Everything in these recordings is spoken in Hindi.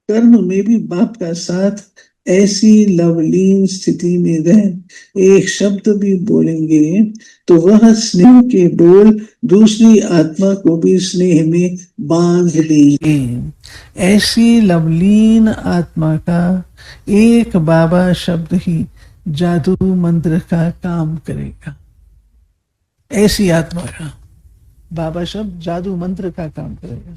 कर्म में भी बाप का साथ, ऐसी लवलीन स्थिति में रह एक शब्द भी बोलेंगे तो वह स्नेह के डोर दूसरी आत्मा को भी स्नेह में बांध देंगे। ऐसी लवलीन आत्मा का एक बाबा शब्द ही जादू मंत्र का काम करेगा। ऐसी आत्मा का बाबा शब्द जादू मंत्र का काम करेगा।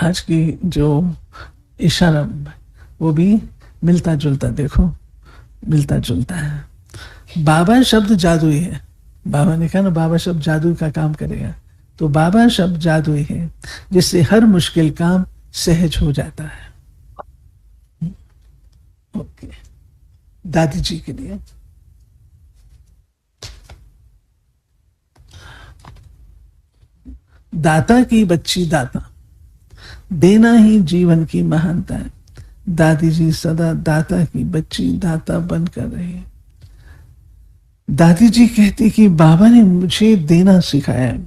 आज की जो इशारा वो भी मिलता जुलता, देखो मिलता जुलता है। बाबा शब्द जादू ही है। बाबा ने कहा ना बाबा शब्द जादू का काम करेगा, तो बाबा शब्द जादू ही है जिससे हर मुश्किल काम सहज हो जाता है। ओके, दादी जी के लिए दाता की बच्ची दाता, देना ही जीवन की महानता है। दादी जी सदा दाता की बच्ची दाता बनकर रही। दादी जी कहती कि बाबा ने मुझे देना सिखाया,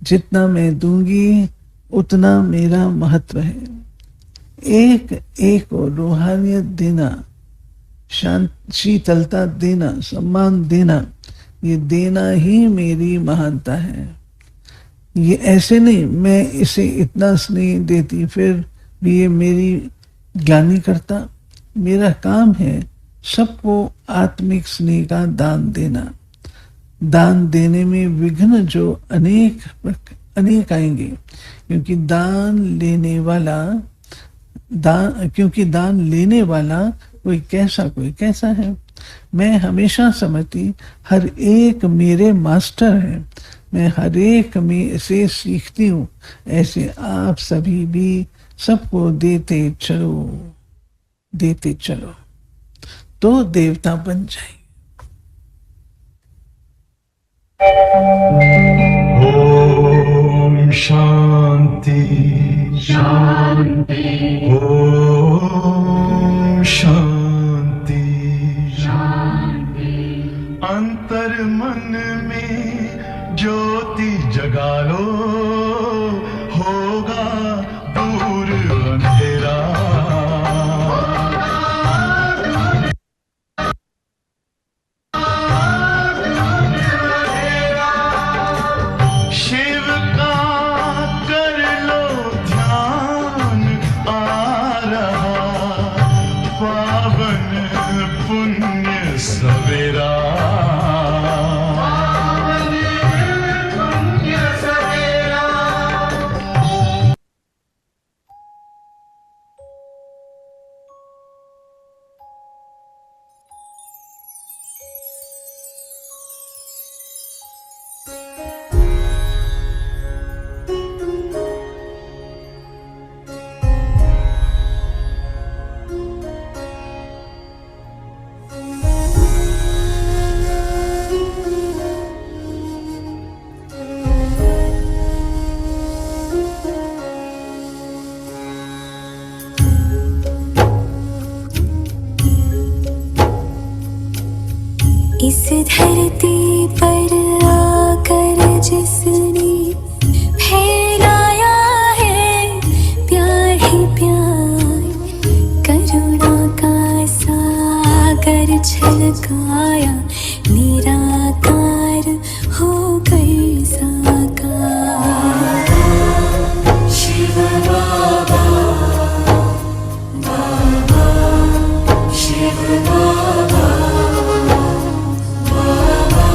जितना मैं दूंगी उतना मेरा महत्व है। एक एक को रूहानियत देना, शांत शीतलता देना, सम्मान देना, ये देना ही मेरी महानता है। ये ऐसे नहीं मैं इसे इतना स्नेह देती फिर भी ये मेरी ग्लानि करता। मेरा काम है सबको आत्मिक स्नेह का दान देना। दान देने में विघ्न जो अनेक आएंगे, क्योंकि दान लेने वाला कोई कैसा है। मैं हमेशा समझती हर एक मेरे मास्टर है, मैं हर एक में से सीखती हूँ। ऐसे आप सभी भी सबको देते चलो तो देवता बन जाए। ओम शांति शांति, ओम शांति शांति। अंतर मन में ज्योति जगा लो, होगा दूर अंधेरा। शिव का कर लो ध्यान, आ रहा पावन पुण्य सवेरा। इस धरती पर आकर जिसने फैलाया है प्यार ही प्यार, करुणा का सागर छलकाया, निराकार हो गई साकार। शिव बाबा बाबा, शिव बाबा बाबा।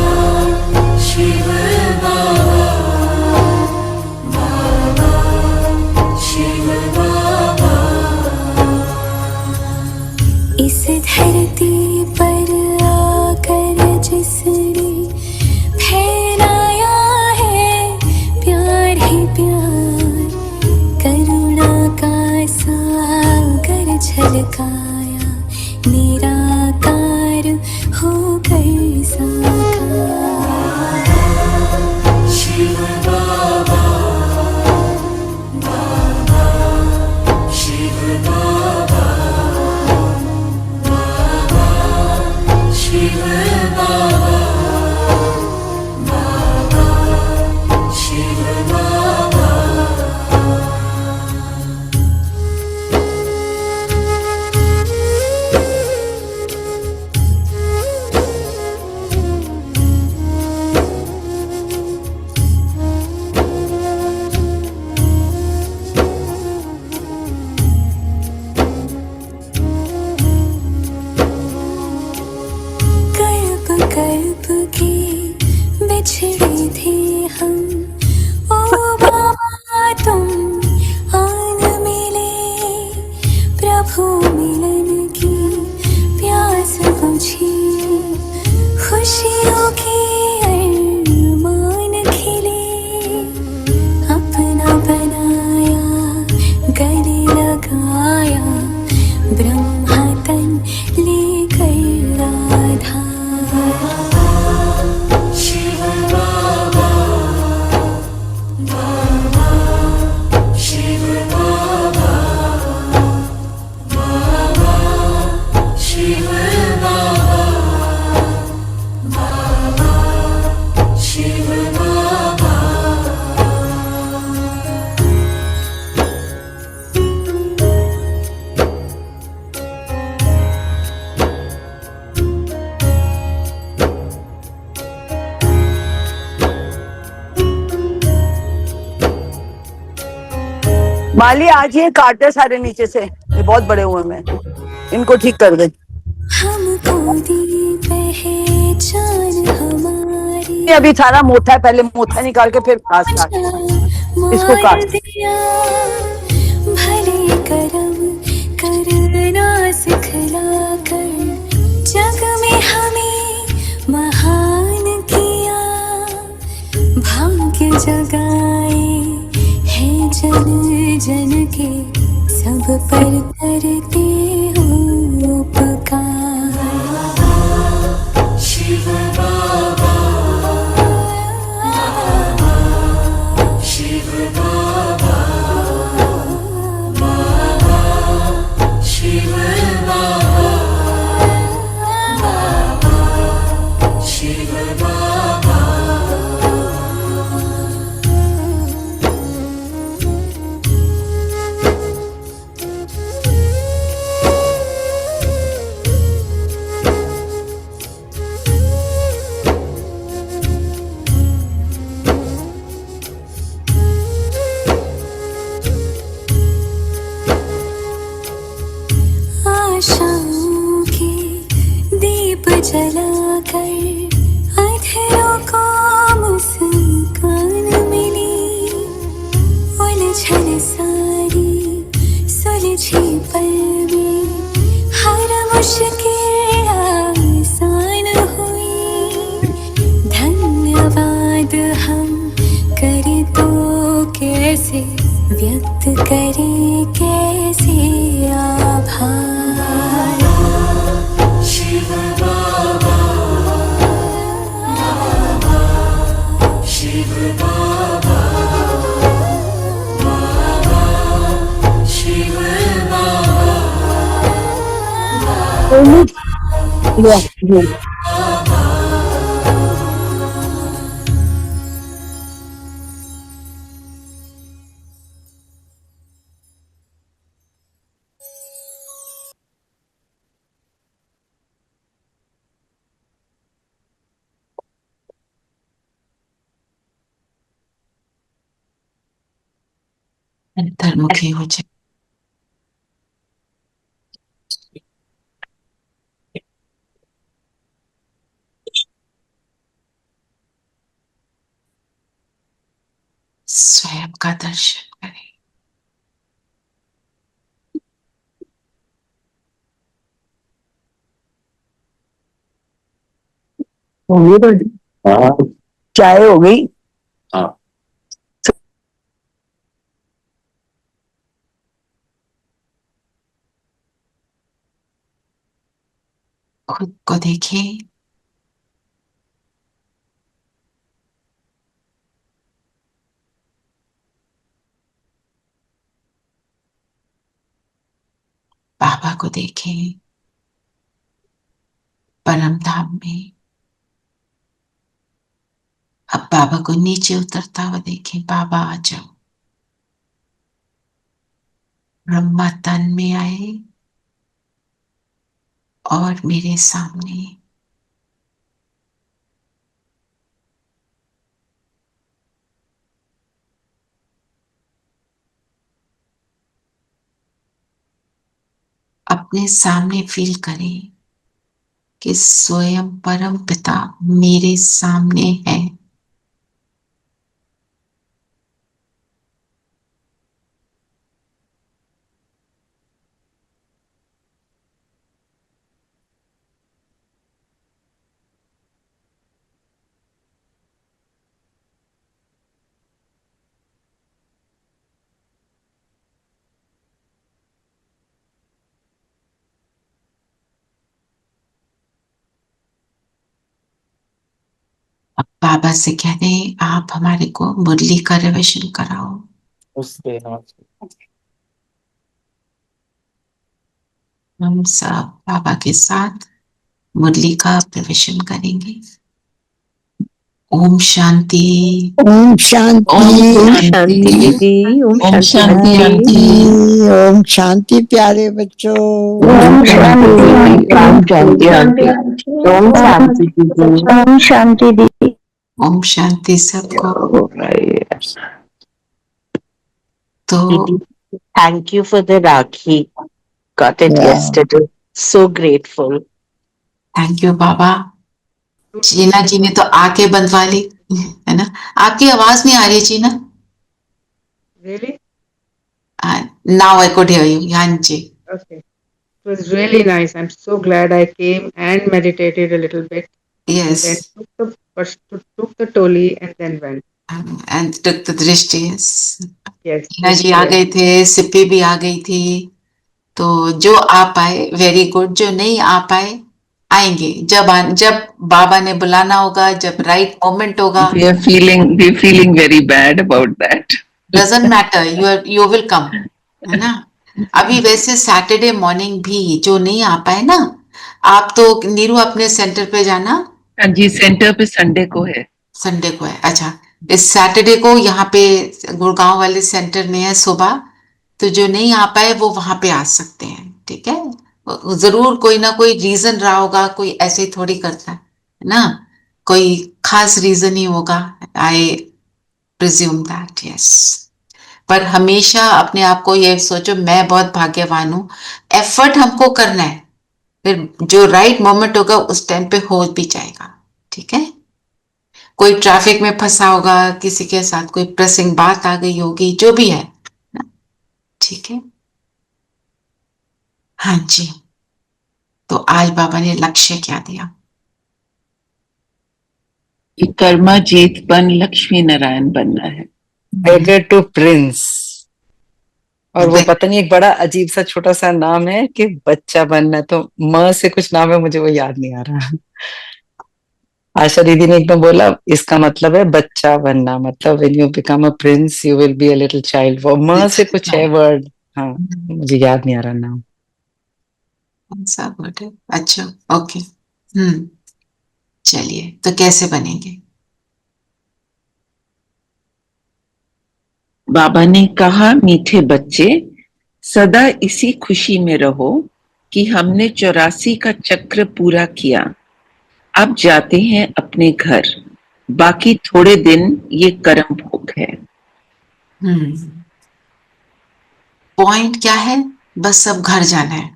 हम ओ बाबा तुम आन मिले प्रभु मिलन की प्यास बुझी खुशियों के अरमान खिले अपना बनाया गले लगाया ब्रह्मा तन लेकर राधा शिव बाबा बाबा शिव बाबा बाबा शिव बाबा बाबा शिव बाबा माली आज ये काटे सारे नीचे से, ये बहुत बड़े हुए मैं इनको ठीक कर दे। हमको दी पहचान हमारी ये अभी सारा मोथा है, पहले मोथा निकाल के फिर घास काट। इसको काट। मार दिया भले कर्म करना सिखला कर जग में हमें महान किया भाग्य जगाए है जन जन के सब पर करते हो उपकार शिव बाबा शिव बाबा बाबा शिव बाबा बाबा शिव बाबा आशाओं के दीप जलाकर अधरों को मुस्कान मिली उलझन सारी सुलझी पल में हर मुश्किल आसान हुई धन्यवाद हम करे तो कैसे व्यक्त करे कैसे आभार शिव बाबा बाबा शिव बाबा बाबा शिव बाबा अंतर्मुखी हो जाए। स्वयं का दर्शन करें। चाय हो गई। खुद को देखिए। बाबा को देखें परम धाम में। अब बाबा को नीचे उतरता हुआ देखें। बाबा आ जाओ। ब्रह्मा तन में आए और मेरे सामने अपने सामने फील करें कि स्वयं परम पिता मेरे सामने है। अब बाबा से कह दें आप हमारे को मुरली का रिविजन कराओ। हम सब बाबा के साथ मुरली का रिविजन करेंगे। ओम शांति। ओम शांति। ओम शांति दीदी। ओम ओम शांति शांति आंटी। आंटी। ओम शांति प्यारे बच्चों। ओम शांति ओम शांति आंटी। ओम शांति दीदी। ओम शांति दीदी। ओम शांति सबको। तो दीदी, thank you for the Rakhi. Got it Yeah. yesterday. So grateful. Thank you बाबा। चीना जी ने तो आके बंधवा ली, है ना। आपकी आवाज नहीं आ रही चीना। Really? Now I could hear you. हाँ जी। Okay. It was really nice. I'm so glad I came and meditated a little bit. Yes Then took the toli and then went. And took the दृष्टि। Yes Yes. चीना जी आ गए थे, सिप्पी भी आ गई थी। तो जो आ पाए वेरी गुड, जो नहीं आ पाए आएंगे जब बाबा ने बुलाना होगा, जब राइट मोमेंट होगा। we're feeling very bad about that. Doesn't matter, you will come, है ना। अभी वैसे सैटरडे मॉर्निंग भी जो नहीं आ पाए ना, आप तो नीरू अपने सेंटर पे जाना। हाँ जी, सेंटर पे संडे को है। संडे को है, अच्छा। इस सैटरडे को यहाँ पे गुड़गांव वाले सेंटर में है सुबह, तो जो नहीं आ पाए वो वहां पे आ सकते हैं, ठीक है। जरूर कोई ना कोई रीजन रहा होगा, कोई ऐसे ही थोड़ी करता है ना, कोई खास रीजन ही होगा। I presume that, yes. पर हमेशा अपने आप को ये सोचो मैं बहुत भाग्यवान हूं। एफर्ट हमको करना है, फिर जो राइट मोमेंट होगा उस टाइम पे हो भी जाएगा, ठीक है। कोई ट्रैफिक में फंसा होगा, किसी के साथ कोई प्रेसिंग बात आ गई होगी, जो भी है ना, ठीक है। हाँ जी। तो आज बाबा ने लक्ष्य क्या दिया? कि कर्मा जीत बन लक्ष्मी नारायण बनना है। Better to prince. और वो पता नहीं एक बड़ा अजीब सा छोटा सा नाम है कि बच्चा बनना, तो म से कुछ नाम है, मुझे वो याद नहीं आ रहा। आशा दीदी ने एकदम बोला इसका मतलब है बच्चा बनना, मतलब when you become a prince you will be a little child. वो म से कुछ है वर्ड, हाँ मुझे याद नहीं आ रहा नाम। सब गुड है, अच्छा, ओके। चलिए, तो कैसे बनेंगे? बाबा ने कहा मीठे बच्चे सदा इसी खुशी में रहो कि हमने 84 का चक्र पूरा किया। अब जाते हैं अपने घर, बाकी थोड़े दिन ये कर्म भोग है। पॉइंट क्या है? बस अब घर जाना है।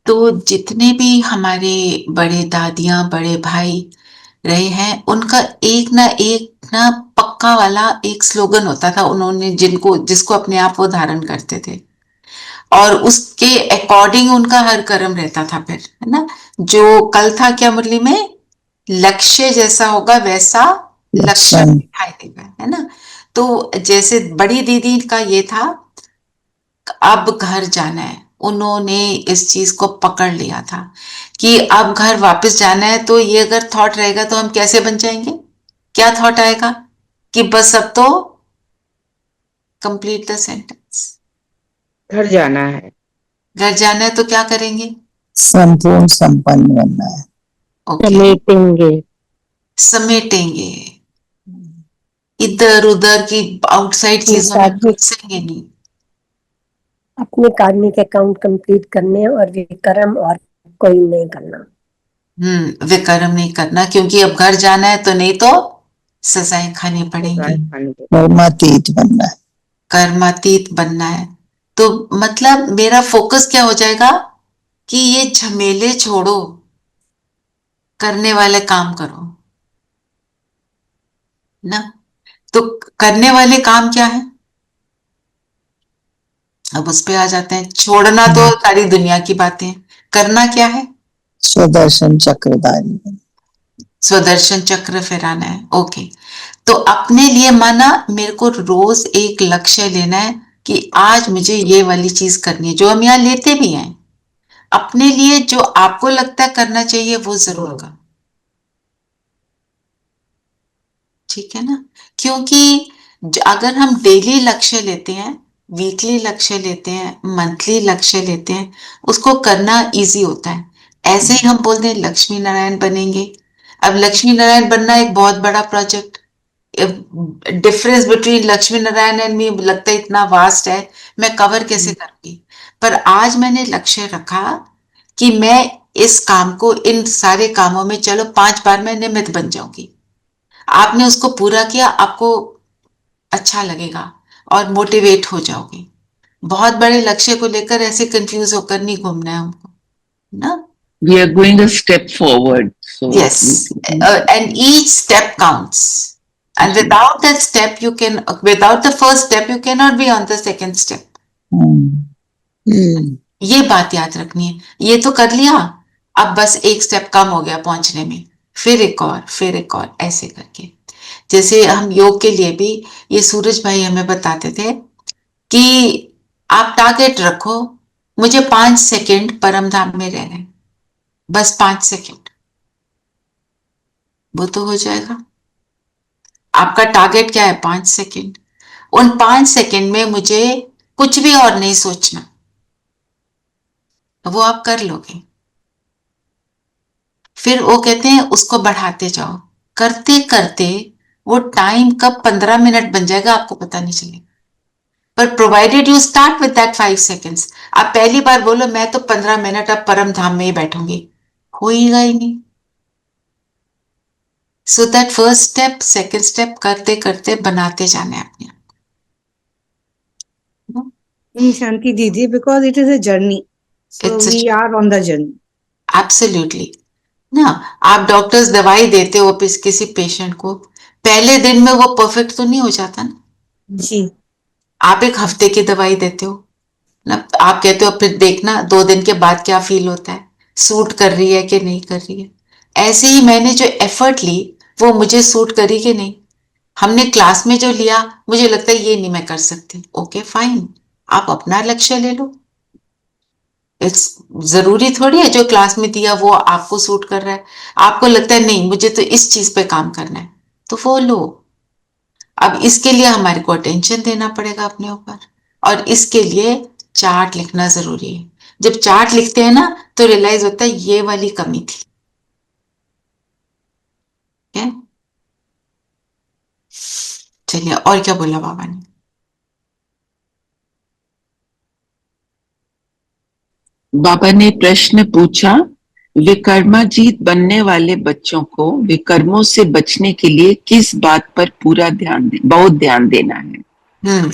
तो जितने भी हमारे बड़े दादियां बड़े भाई रहे हैं, उनका एक ना पक्का वाला एक स्लोगन होता था, उन्होंने जिसको अपने आप वो धारण करते थे, और उसके अकॉर्डिंग उनका हर कर्म रहता था फिर, है ना। जो कल था क्या मुरली में, लक्ष्य जैसा होगा वैसा लक्ष्य दिखाई देगा, है ना। तो जैसे बड़ी दीदी का ये था, अब घर जाना है, उन्होंने इस चीज को पकड़ लिया था कि अब घर वापस जाना है। तो ये अगर थॉट रहेगा तो हम कैसे बन जाएंगे? क्या थॉट आएगा कि बस अब तो कंप्लीट द सेंटेंस, घर जाना है। घर जाना है तो क्या करेंगे? संपूर्ण संपन्न बनना है। समेटेंगे। समेटेंगे, इधर उधर की आउटसाइड चीजों में घुसेंगे नहीं। अपने कार्मिक अकाउंट कंप्लीट करने और विकर्म और कोई नहीं करना। विकर्म नहीं करना, क्योंकि अब घर जाना है, तो नहीं तो सजाएं खानी पड़ेंगी। कर्मातीत बनना है। कर्मातीत बनना है। तो मतलब मेरा फोकस क्या हो जाएगा कि ये झमेले छोड़ो, करने वाले काम करो ना। तो करने वाले काम क्या है? अब उस पे आ जाते हैं। छोड़ना तो सारी दुनिया की बातें, करना क्या है? स्वदर्शन चक्रधारी। स्वदर्शन चक्र फहराना है। ओके, तो अपने लिए माना मेरे को रोज एक लक्ष्य लेना है कि आज मुझे ये वाली चीज करनी है, जो हम यहाँ लेते भी हैं। अपने लिए जो आपको लगता है करना चाहिए वो जरूर करो। ठीक है ना, क्योंकि अगर हम डेली लक्ष्य लेते हैं, वीकली लक्ष्य लेते हैं, मंथली लक्ष्य लेते हैं, उसको करना इजी होता है। ऐसे ही हम बोलते हैं लक्ष्मी नारायण बनेंगे। अब लक्ष्मी नारायण बनना एक बहुत बड़ा project, difference between Lakshmi Narayan and me लगता है इतना वास्ट है, मैं कवर कैसे करूंगी। पर आज मैंने लक्ष्य रखा कि मैं इस काम को, इन सारे कामों में चलो 5 बार मैं नियमित बन जाऊंगी। आपने उसको पूरा किया, आपको अच्छा लगेगा और मोटिवेट हो जाओगे। बहुत बड़े लक्ष्य को लेकर ऐसे कंफ्यूज होकर नहीं घूमना है हमको ना। We are going a step forward. So Yes, and each step counts. And without that step, without the first step, you cannot be on the second step. ये बात याद रखनी है। ये तो कर लिया, अब बस एक स्टेप कम हो गया पहुंचने में, फिर एक और, फिर एक और, ऐसे करके। जैसे हम योग के लिए भी, ये सूरज भाई हमें बताते थे कि आप टारगेट रखो, मुझे 5 सेकंड परम धाम में रहना है, बस 5 सेकंड, वो तो हो जाएगा। आपका टारगेट क्या है? 5 सेकंड। उन 5 सेकंड में मुझे कुछ भी और नहीं सोचना, वो आप कर लोगे। फिर वो कहते हैं उसको बढ़ाते जाओ, करते करते वो टाइम कब 15 मिनट बन जाएगा आपको पता नहीं चलेगा। पर provided you start with that 5 seconds. आप पहली बार बोलो मैं तो 15 मिनट अब परम धाम में ही बैठूंगी, होएगा ही नहीं। So that first step, second step करते करते बनाते जाना है अपने आप। शांति दीदी, because it is a journey, so we are on the journey. Absolutely. ना, आप डॉक्टर्स दवाई देते हो किसी पेशेंट को, पहले दिन में वो परफेक्ट तो नहीं हो जाता ना जी। आप एक हफ्ते की दवाई देते हो ना, आप कहते हो फिर देखना 2 दिन के बाद क्या फील होता है, सूट कर रही है कि नहीं कर रही है। ऐसे ही मैंने जो एफर्ट ली वो मुझे सूट करी कि नहीं। हमने क्लास में जो लिया, मुझे लगता है ये नहीं मैं कर सकती, ओके फाइन, आप अपना लक्ष्य ले लो। इट्स जरूरी थोड़ी है जो क्लास में दिया वो आपको सूट कर रहा है। आपको लगता है नहीं मुझे तो इस चीज पे काम करना है, तो वो लो। अब इसके लिए हमारे को अटेंशन देना पड़ेगा अपने ऊपर, और इसके लिए चार्ट लिखना जरूरी है। जब चार्ट लिखते हैं ना तो रियलाइज होता है ये वाली कमी थी। क्या चलिए, और क्या बोला बाबा ने? बाबा ने प्रश्न पूछा, विकर्माजीत बनने वाले बच्चों को विकर्मों से बचने के लिए किस बात पर बहुत ध्यान देना है?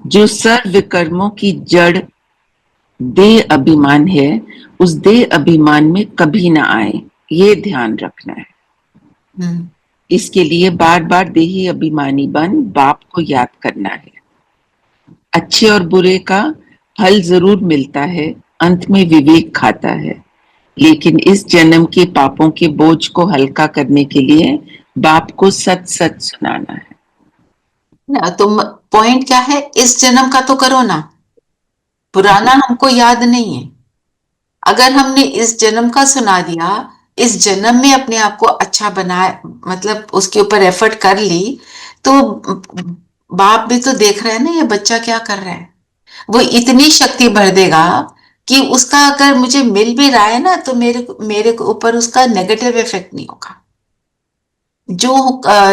जो सर्व विकर्मों की जड़ देह अभिमान है, उस देह अभिमान में कभी ना आए, ये ध्यान रखना है। इसके लिए बार बार देही अभिमानी बन बाप को याद करना है। अच्छे और बुरे का फल जरूर मिलता है, अंत में विवेक खाता है, लेकिन इस जन्म के पापों के बोझ को हल्का करने के लिए बाप को सच सच सुनाना है ना। तो पॉइंट क्या है, इस जन्म का तो करो ना, पुराना हमको याद नहीं है। अगर हमने इस जन्म का सुना दिया, इस जन्म में अपने आप को अच्छा बनाया, मतलब उसके ऊपर एफर्ट कर ली, तो बाप भी तो देख रहा है ना ये बच्चा क्या कर रहा है। वो इतनी शक्ति भर देगा कि उसका अगर मुझे मिल भी रहा है ना तो मेरे ऊपर उसका नेगेटिव इफेक्ट नहीं होगा।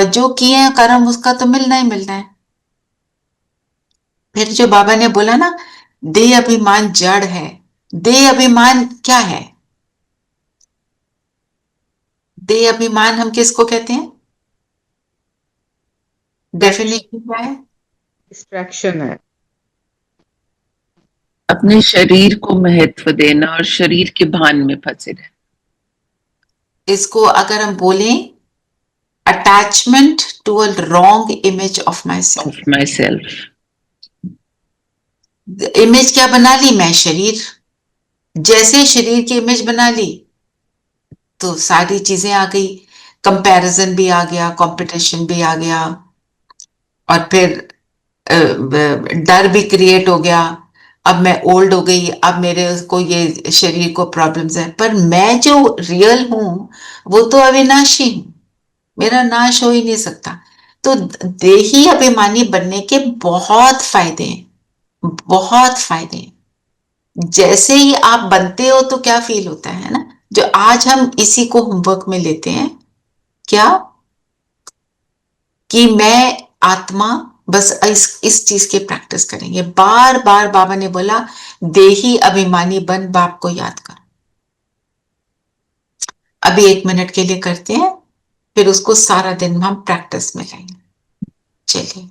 जो किए हैं कर्म उसका तो मिलना ही मिलना है। फिर जो बाबा ने बोला ना, देह अभिमान जड़ है। देह अभिमान क्या है? देह अभिमान हम किसको कहते हैं? डेफिनेशन क्या है? डिस्ट्रैक्शन है, अपने शरीर को महत्व देना और शरीर के भान में फंसे रहना। इसको अगर हम बोलें, attachment to a wrong image of myself. Image क्या बना ली? मैं शरीर। जैसे शरीर की इमेज बना ली तो सारी चीजें आ गई, कंपैरिजन भी आ गया, कंपटीशन भी आ गया, और फिर डर भी क्रिएट हो गया। अब मैं ओल्ड हो गई, अब मेरे को ये शरीर को प्रॉब्लम्स है, पर मैं जो रियल हूं वो तो अविनाशी हूं। मेरा नाश हो ही नहीं सकता। तो देही अभिमानी बनने के बहुत फायदे हैं, बहुत फायदे हैं। जैसे ही आप बनते हो तो क्या फील होता है ना, जो आज हम इसी को होमवर्क में लेते हैं, क्या कि मैं आत्मा, बस इस चीज की प्रैक्टिस करेंगे। बार बार बाबा ने बोला देही अभिमानी बन, बाप को याद कर। अभी 1 मिनट के लिए करते हैं, फिर उसको सारा दिन हम प्रैक्टिस में लेंगे। चलिए,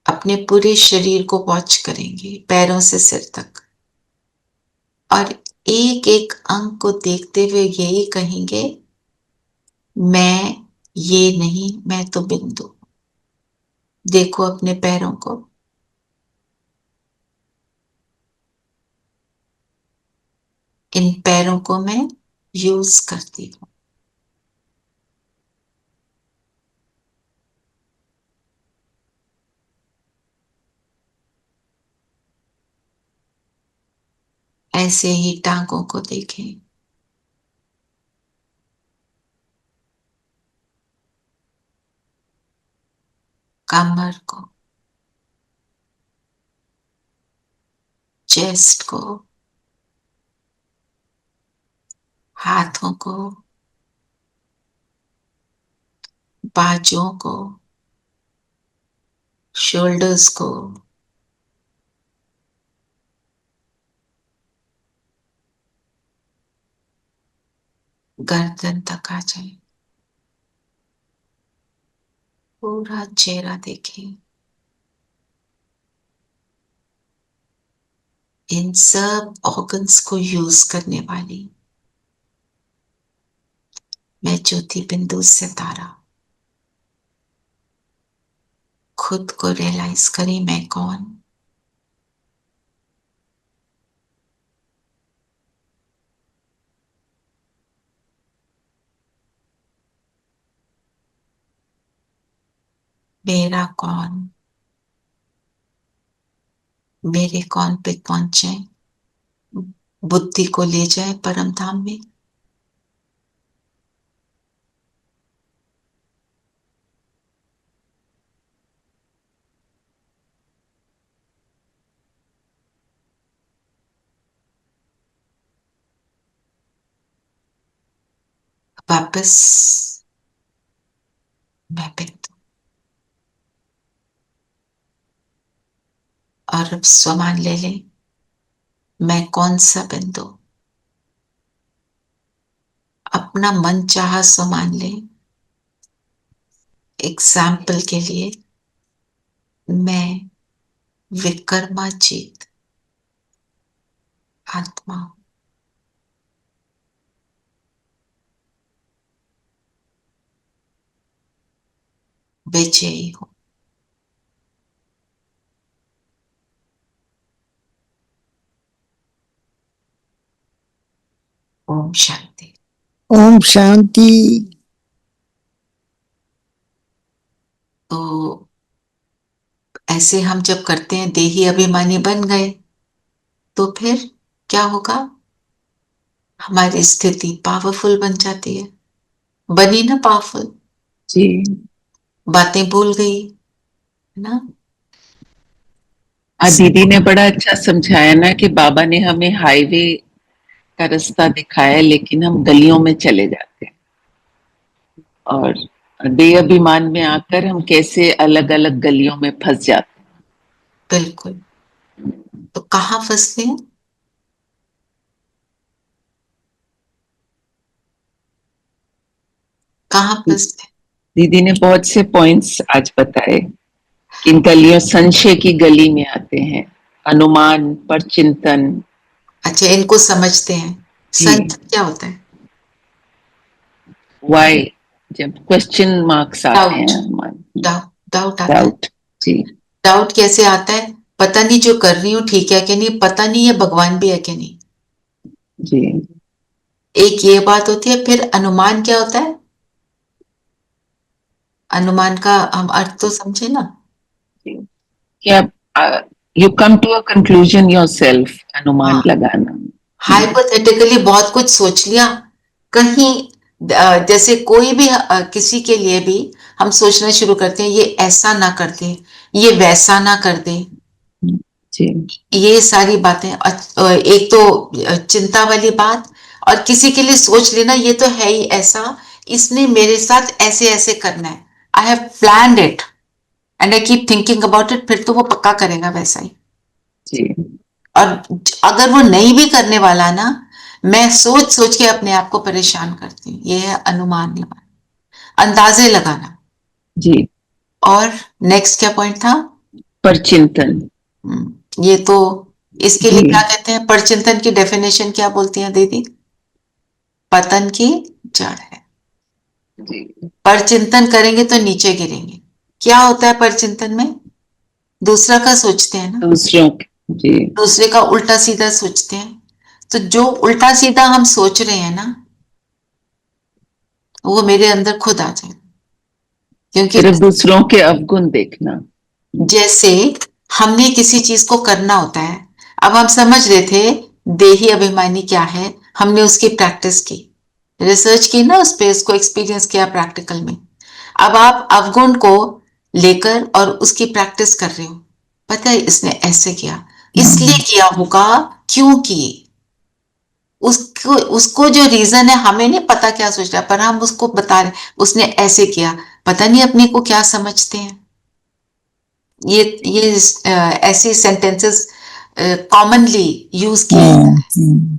अपने पूरे शरीर को वॉच करेंगे, पैरों से सिर तक, और एक एक अंग को देखते हुए यही कहेंगे, मैं ये नहीं, मैं तो बिंदु। देखो अपने पैरों को, इन पैरों को मैं यूज करती हूं। ऐसे ही टांगों को देखें, कमर को, चेस्ट को, हाथों को, बाजुओं को, शोल्डर्स को, गर्दन तक आ जाए। पूरा चेहरा देखें। इन सब ऑर्गन्स को यूज करने वाली मैं ज्योति बिंदु सितारा, खुद को रियलाइज करें, मैं कौन। मेरा कौन, मेरे कौन पे पहुंचे, बुद्धि को ले जाए परम धाम में। वापस मैं बिंदु, और अब स्वमान ले लें, मैं कौन सा बिंदु। अपना मन चाहा स्वमान लें। एग्जाम्पल के लिए, मैं विकर्माजीत आत्मा, विजयी हूं। ओम शांति। ओम शांति। तो ऐसे हम जब करते हैं, देही अभिमानी बन गए, तो फिर क्या होगा, हमारी स्थिति पावरफुल बन जाती है। बनी ना पावरफुल जी, बातें भूल गई, है ना। दीदी ने बड़ा अच्छा समझाया ना कि बाबा ने हमें हाईवे का रास्ता दिखाया, लेकिन हम गलियों में चले जाते हैं, और देह अभिमान में आकर हम कैसे अलग अलग गलियों में फंस जाते हैं। बिल्कुल। तो कहाँ फंसते हैं, कहाँ फंसते हैं। दीदी ने बहुत से पॉइंट्स आज बताए। इन गलियों, संशय की गली में आते हैं, अनुमान पर चिंतन। अच्छा, इनको समझते हैं। संत क्या होता है, वाई, जब क्वेश्चन मार्क्स आते हैं, डाउट आता है। डाउट। जी, डाउट कैसे आता है, पता नहीं जो कर रही हूँ ठीक है कि नहीं, पता नहीं ये भगवान भी है कि नहीं। जी, एक ये बात होती है। फिर अनुमान क्या होता है, अनुमान का हम अर्थ तो समझे ना। क्या you come to a conclusion yourself, अनुमान हाँ, लगाना। हाइपोथेटिकली बहुत कुछ सोच लिया, कहीं जैसे कोई भी किसी के लिए भी हम सोचना शुरू करते हैं, ये ऐसा ना कर दे, ये वैसा ना कर दे, जी ये सारी बातें। एक तो चिंता वाली बात, और किसी के लिए सोच लेना ये तो है ही ऐसा, इसने मेरे साथ ऐसे ऐसे करना है, I have planned it and I keep thinking about it, फिर तो वो पक्का करेगा वैसा ही। जी और अगर वो नहीं भी करने वाला ना, मैं सोच सोच के अपने आप को परेशान करती हूँ। ये है अनुमान लगाना, अंदाजे लगाना। जी। और नेक्स्ट क्या पॉइंट था? परचिंतन। ये तो इसके लिए जी। क्या कहते हैं? परचिंतन की डेफिनेशन क्या बोलती हैं दीदी? पतन की जड़ है। जी। परचिंतन करेंगे तो नीचे गिरेंगे। क्या होता है परचिंतन में? दूसरा का सोचते हैं ना, दूसरों जी दूसरे का उल्टा सीधा सोचते हैं। तो जो उल्टा सीधा हम सोच रहे हैं ना, वो मेरे अंदर खुद आ जाए। क्योंकि सिर्फ दूसरों के अवगुण देखना। जैसे हमने किसी चीज को करना होता है, अब हम समझ रहे थे देही अभिमानी क्या है, हमने उसकी प्रैक्टिस की, रिसर्च की ना उस पे, उसको एक्सपीरियंस किया प्रैक्टिकल में। अब आप अवगुण को लेकर और उसकी प्रैक्टिस कर रहे हो। पता है इसने ऐसे किया, इसलिए किया होगा क्योंकि उसको उसको जो रीजन है हमें नहीं पता क्या सोच रहा है, पर हम उसको बता रहे उसने ऐसे किया। पता नहीं अपने को क्या समझते हैं। ये ऐसी सेंटेंसेस कॉमनली यूज किए।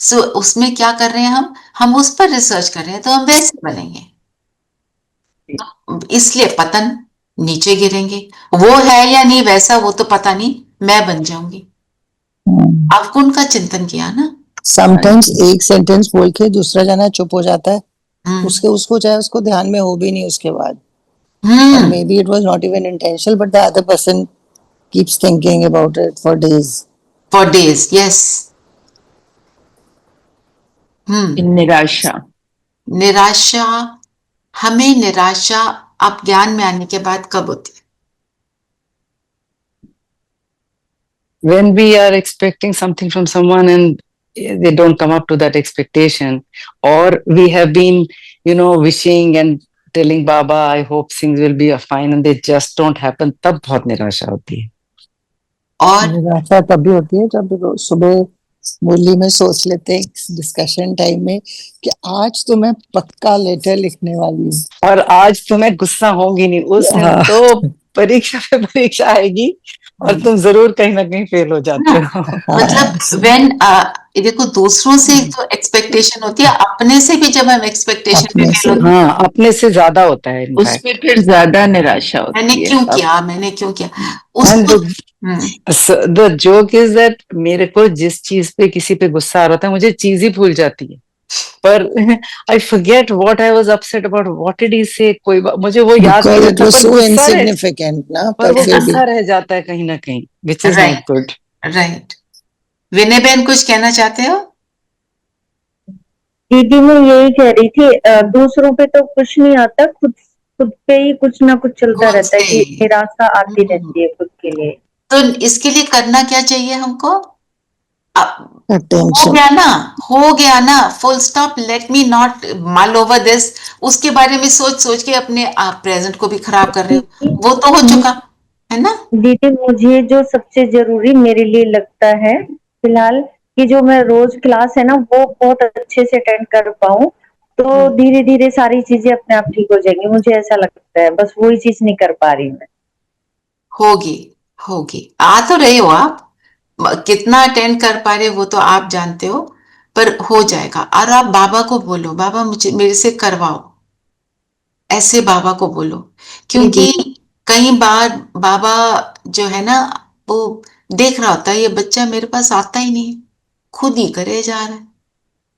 सो उसमें क्या कर रहे हैं हम उस पर रिसर्च कर रहे हैं, तो हम वैसे बनेंगे, इसलिए पतन, नीचे गिरेंगे। वो है या नहीं वैसा वो तो पता नहीं, मैं बन जाऊंगी। अवगुण का चिंतन किया ना। समटाइम्स एक सेंटेंस बोल के दूसरा जना चुप हो जाता है, उसके उसको चाहे उसको ध्यान में हो भी नहीं उसके बाद, और may be it was not even intentional, but the other person keeps thinking about it for days. For days, yes. निराशा। निराशा, हमें निराशा अब ज्ञान में आने के बाद कब होती है? When we are expecting something from someone and they don't come up to that expectation, or we have been, wishing and telling Baba, I hope things will be fine, and they just don't happen, तब बहुत निराशा होती है। और निराशा तब भी होती है जब सुबह मुरली में सोच लेते हैं डिस्कशन टाइम में कि आज तो मैं पक्का लेटर लिखने वाली हूँ और आज तो मैं गुस्सा होंगी नहीं, उस दिन तो परीक्षा पे परीक्षा आएगी और तुम जरूर कहीं ना कहीं फेल हो जाते हो। मतलब व्हेन देखो दूसरों से जो एक्सपेक्टेशन होती है, अपने से भी जब हम एक्सपेक्टेशन में फेल होते हैं, अपने से ज्यादा होता है, उसमें फिर ज्यादा निराशा होती है। मैंने क्यों किया द जोक इज दैट मेरे को जिस चीज पे किसी पे गुस्सा आ रहा था, मुझे चीज ही भूल जाती है, पर I forget what I was upset about, what did he से, कोई मुझे वो याद नहीं रहता, पर वो गुस्सा रह जाता है कहीं ना कहीं, which is not good. Right. Vinay बहन कुछ कहना चाहते हो? दीदी मैं यही कह रही थी, दूसरों पे तो कुछ नहीं आता, खुद पे ही कुछ ना कुछ चलता रहता है कि निराशा आती रहती है खुद के लिए। तो इसके लिए करना क्या चाहिए हमको? हो गया ना, full stop, let me not मल ओवर दिस। उसके बारे में सोच सोच के अपने प्रेजेंट को भी खराब कर रहे हो, वो तो हो चुका है ना। दीदी मुझे जो सबसे जरूरी मेरे लिए लगता है फिलहाल, कि जो मैं रोज क्लास है ना वो बहुत अच्छे से अटेंड कर पाऊं, तो धीरे धीरे सारी चीजें अपने आप ठीक हो जाएंगी, मुझे ऐसा लगता है। बस वही चीज नहीं कर पा रही मैं। होगी, आ तो रहे हो आप, कितना अटेंड कर पा रहे वो तो आप जानते हो, पर हो जाएगा। और आप बाबा को बोलो, बाबा मुझे मेरे से करवाओ, ऐसे बाबा को बोलो। क्योंकि कई बार बाबा जो है ना, वो देख रहा होता है ये बच्चा मेरे पास आता ही नहीं, खुद ही करे जा रहा है,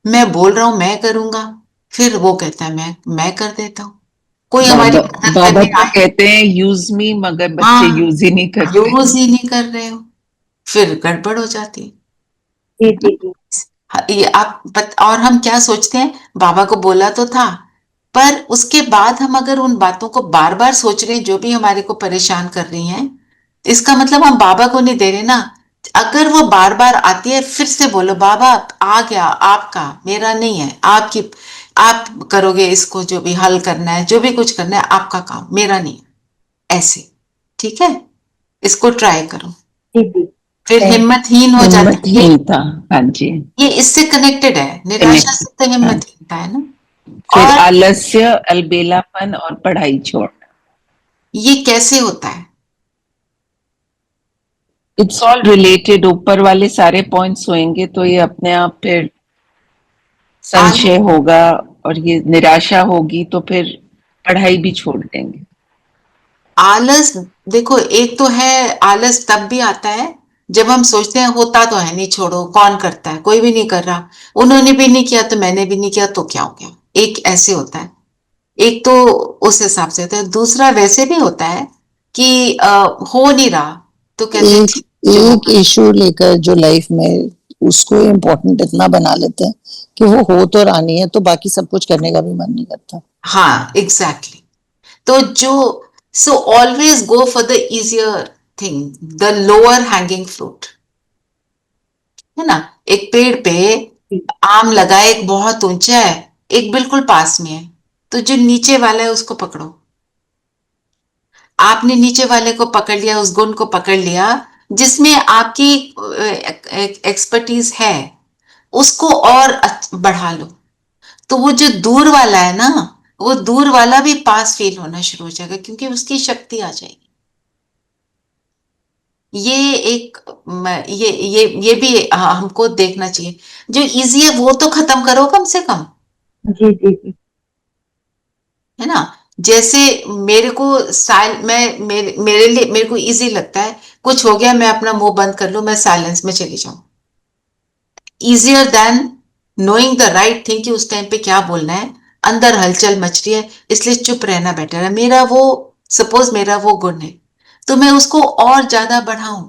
मैं बोल रहा हूं मैं करूंगा, फिर वो कहता है मैं कर देता हूँ। कोई हमारी बाबा कहते हैं यूज मी, मगर बच्चे यूज ही नहीं कर रहे हो, फिर गड़बड़ हो जाती है। ये आप और हम क्या सोचते हैं, बाबा को बोला तो था, पर उसके बाद हम अगर उन बातों को बार बार सोच रहे हैं जो भी हमारे को परेशान कर रही हैं, इसका मतलब हम बाबा को नहीं दे रहे ना। अगर वो बार बार आती है, फिर से बोलो बाबा आ गया आपका, मेरा नहीं है, आपकी। आप करोगे इसको, जो भी हल करना है, जो भी कुछ करना है, आपका काम, मेरा नहीं है, ऐसे। ठीक है, इसको ट्राई करो। फिर हिम्मतहीन हो जाते हैं, हिम्मतहीनता, हाँ जी, ये इससे कनेक्टेड है, निराशा से तो हिम्मतहीनता है ना। फिर और आलस्य, अलबेलापन और पढ़ाई छोड़ना। ये कैसे होता है? इट्स ऑल रिलेटेड, ऊपर वाले सारे पॉइंट्स होंगे तो ये अपने आप फिर संशय होगा और ये निराशा होगी तो फिर पढ़ाई भी छोड़ देंगे। आलस, देखो, एक तो है आलस तब भी आता है जब हम सोचते हैं होता तो है नहीं, छोड़ो, कौन करता है, कोई भी नहीं कर रहा, उन्होंने भी नहीं किया तो मैंने भी नहीं किया तो क्या हो गया, एक ऐसे होता है। एक तो उस हिसाब से होता है, दूसरा वैसे भी होता है कि हो नहीं रहा तो कहते हैं एक इशू लेकर जो लाइफ में उसको इम्पोर्टेंट इतना बना लेते हैं कि वो हो तो रानी है, तो बाकी सब कुछ करने का भी मन नहीं करता। हाँ, एग्जैक्टली। तो जो so always go for the easier thing, the lower hanging fruit, है ना। एक पेड़ पे आम लगा है, एक बहुत ऊंचा है, एक बिल्कुल पास में है, तो जो नीचे वाला है उसको पकड़ो। आपने नीचे वाले को पकड़ लिया, उस गुण को पकड़ लिया जिसमें आपकी एक्सपर्टीज है, उसको और बढ़ा लो, तो वो जो दूर वाला है ना, वो दूर वाला भी पास फील होना शुरू हो जाएगा, क्योंकि उसकी शक्ति आ जाएगी। ये एक ये भी हमको देखना चाहिए। जो इजी है वो तो खत्म करो कम से कम। जी जी जी। है ना। जैसे मेरे को मेरे लिए मेरे को इजी लगता है, कुछ हो गया मैं अपना मुंह बंद कर लूं, मैं साइलेंस में चली जाऊं, easier than knowing the right thing कि उस टाइम पे क्या बोलना है, अंदर हलचल मच रही है, इसलिए चुप रहना बेटर है। मेरा वो, सपोज मेरा वो गुण है, तो मैं उसको और ज्यादा बढ़ाऊं,